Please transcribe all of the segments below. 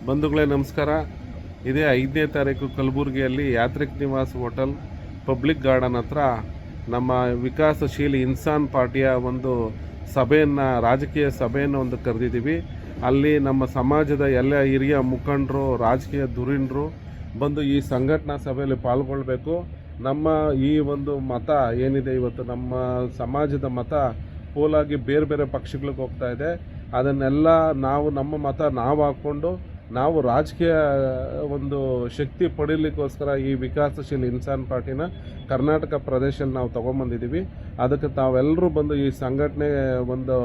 ಬಂಧುಗಳೇ ನಮಸ್ಕಾರ. ಇದೇ 5ನೇ ತಾರೀಕು ಕಲಬುರಗಿಯಲ್ಲಿ ಯಾತ್ರಿಕ್ ನಿವಾಸ್ ಹೋಟೆಲ್ ಪಬ್ಲಿಕ್ ಗಾರ್ಡನ್ ಹತ್ರ ನಮ್ಮ ವಿಕಾಸಶೀಲ ಇನ್ಸಾನ್ ಪಾರ್ಟಿಯ ಒಂದು ಸಭೆಯನ್ನು, ರಾಜಕೀಯ ಸಭೆಯನ್ನು ಒಂದು ಕರೆದಿದ್ದೀವಿ. ಅಲ್ಲಿ ನಮ್ಮ ಸಮಾಜದ ಎಲ್ಲ ಹಿರಿಯ ಮುಖಂಡರು, ರಾಜಕೀಯ ಧುರೀಣರು ಬಂದು ಈ ಸಂಘಟನಾ ಸಭೆಯಲ್ಲಿ ಪಾಲ್ಗೊಳ್ಬೇಕು. ನಮ್ಮ ಈ ಒಂದು ಮತ ಏನಿದೆ, ಇವತ್ತು ನಮ್ಮ ಸಮಾಜದ ಮತ ಪೋಲಾಗಿ ಬೇರೆ ಬೇರೆ ಪಕ್ಷಗಳಿಗೆ ಹೋಗ್ತಾ ಇದೆ. ಅದನ್ನೆಲ್ಲ ನಾವು ನಮ್ಮ ಮತ ನಾವು ಹಾಕ್ಕೊಂಡು ನಾವು ರಾಜಕೀಯ ಒಂದು ಶಕ್ತಿ ಪಡೀಲಿಕ್ಕೋಸ್ಕರ ಈ ವಿಕಾಸಶೀಲ ಇನ್ಸಾನ್ ಪಾರ್ಟಿನ ಕರ್ನಾಟಕ ಪ್ರದೇಶದಲ್ಲಿ ನಾವು ತೊಗೊಂಬಂದಿದ್ದೀವಿ. ಅದಕ್ಕೆ ತಾವೆಲ್ಲರೂ ಬಂದು ಈ ಸಂಘಟನೆ ಒಂದು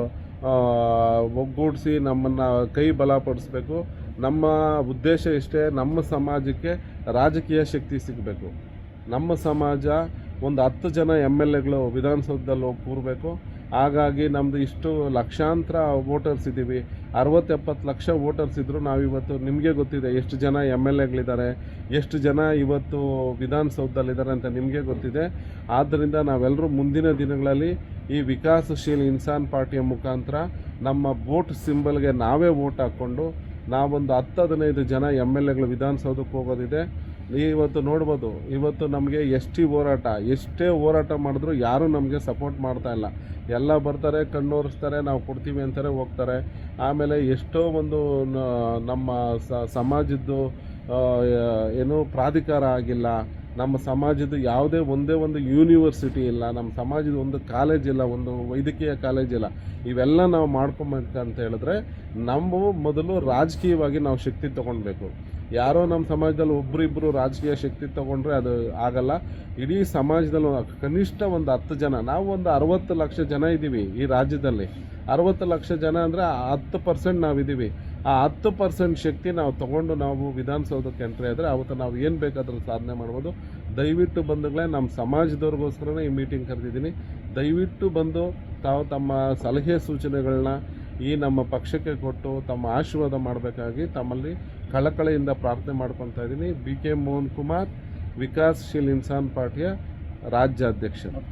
ಒಗ್ಗೂಡಿಸಿ ನಮ್ಮನ್ನು ಕೈ ಬಲಪಡಿಸ್ಬೇಕು. ನಮ್ಮ ಉದ್ದೇಶ ಇಷ್ಟೇ, ನಮ್ಮ ಸಮಾಜಕ್ಕೆ ರಾಜಕೀಯ ಶಕ್ತಿ ಸಿಗಬೇಕು. ನಮ್ಮ ಸಮಾಜ ಒಂದು 10 ಜನ MLAಗಳು ವಿಧಾನಸೌಧದಲ್ಲಿ ಹೋಗಿ ಕೂರಬೇಕು. ಹಾಗಾಗಿ ನಮ್ಮದು ಇಷ್ಟು ಲಕ್ಷಾಂತರ ವೋಟರ್ಸ್ ಇದ್ದೀವಿ, 60-70 ಲಕ್ಷ ವೋಟರ್ಸ್ ಇದ್ದರೂ ನಾವಿವತ್ತು ನಿಮಗೆ ಗೊತ್ತಿದೆ ಎಷ್ಟು ಜನ MLAಗಳಿದ್ದಾರೆ, ಎಷ್ಟು ಜನ ಇವತ್ತು ವಿಧಾನಸೌಧದಲ್ಲಿದ್ದಾರೆ ಅಂತ ನಿಮಗೆ ಗೊತ್ತಿದೆ. ಆದ್ದರಿಂದ ನಾವೆಲ್ಲರೂ ಮುಂದಿನ ದಿನಗಳಲ್ಲಿ ಈ ವಿಕಾಸಶೀಲ ಇನ್ಸಾನ್ ಪಾರ್ಟಿಯ ಮುಖಾಂತರ ನಮ್ಮ ವೋಟ್ ಸಿಂಬಲ್ಗೆ ನಾವೇ ವೋಟ್ ಹಾಕ್ಕೊಂಡು ನಾವೊಂದು 10-15 ಜನ MLAಗಳು ವಿಧಾನಸೌಧಕ್ಕೆ ಹೋಗೋದಿದೆ. ಇವತ್ತು ನೋಡ್ಬೋದು, ಇವತ್ತು ನಮಗೆ ಹೋರಾಟ, ಎಷ್ಟೇ ಹೋರಾಟ ಮಾಡಿದ್ರು ಯಾರೂ ನಮಗೆ ಸಪೋರ್ಟ್ ಮಾಡ್ತಾ ಇಲ್ಲ. ಎಲ್ಲ ಬರ್ತಾರೆ, ಕಣ್ಣೋರಿಸ್ತಾರೆ, ನಾವು ಕೊಡ್ತೀವಿ ಅಂತಾರೆ, ಹೋಗ್ತಾರೆ. ಆಮೇಲೆ ಎಷ್ಟೋ ಒಂದು ನಮ್ಮ ಸಮಾಜದ್ದು ಏನು ಪ್ರಾಧಿಕಾರ ಆಗಿಲ್ಲ, ನಮ್ಮ ಸಮಾಜದ ಯಾವುದೇ ಒಂದೇ ಒಂದು ಯೂನಿವರ್ಸಿಟಿ ಇಲ್ಲ, ನಮ್ಮ ಸಮಾಜದ ಒಂದು ಕಾಲೇಜ್ ಇಲ್ಲ, ಒಂದು ವೈದ್ಯಕೀಯ ಕಾಲೇಜ್ ಇಲ್ಲ. ಇವೆಲ್ಲ ನಾವು ಮಾಡ್ಕೊಬೇಕಂತ ಹೇಳಿದ್ರೆ ನಾವು ಮೊದಲು ರಾಜಕೀಯವಾಗಿ ನಾವು ಶಕ್ತಿ ತೊಗೊಳ್ಬೇಕು. ಯಾರೋ ನಮ್ಮ ಸಮಾಜದಲ್ಲಿ ಒಬ್ಬರಿಬ್ಬರು ರಾಜಕೀಯ ಶಕ್ತಿ ತೊಗೊಂಡ್ರೆ ಅದು ಆಗಲ್ಲ. ಇಡೀ ಸಮಾಜದಲ್ಲಿ ಕನಿಷ್ಠ ಒಂದು 10 ಜನ, ನಾವು ಒಂದು 60 ಲಕ್ಷ ಜನ ಇದ್ದೀವಿ ಈ ರಾಜ್ಯದಲ್ಲಿ. 60 ಲಕ್ಷ ಜನ ಅಂದರೆ 10% ನಾವಿದ್ದೀವಿ. ಆ 10% ಶಕ್ತಿ ನಾವು ತೊಗೊಂಡು ನಾವು ವಿಧಾನಸೌಧಕ್ಕೆ ಎಂಟ್ರಿ ಆದರೆ ಅವತ್ತು ನಾವು ಏನು ಬೇಕಾದರೂ ಸಾಧನೆ ಮಾಡ್ಬೋದು. ದಯವಿಟ್ಟು ಬಂಧುಗಳೇ, ನಮ್ಮ ಸಮಾಜದವ್ರಿಗೋಸ್ಕರನೇ ಈ ಮೀಟಿಂಗ್ ಕರೆದಿದ್ದೀನಿ. ದಯವಿಟ್ಟು ಬಂದು ತಾವು ತಮ್ಮ ಸಲಹೆ ಸೂಚನೆಗಳನ್ನ ಈ ನಮ್ಮ ಪಕ್ಷಕ್ಕೆ ಕೊಟ್ಟು ತಮ್ಮ ಆಶೀರ್ವಾದ ಮಾಡಬೇಕಾಗಿ ತಮ್ಮಲ್ಲಿ ಕಳಕಳಿಯಿಂದ ಪ್ರಾರ್ಥನೆ ಮಾಡ್ಕೊತಾ ಇದ್ದೀನಿ. BK ಮೋಹನ್ ಕುಮಾರ್, ವಿಕಾಸಶೀಲ ಇನ್ಸಾನ್ ಪಾರ್ಟಿಯ ರಾಜ್ಯಾಧ್ಯಕ್ಷರು.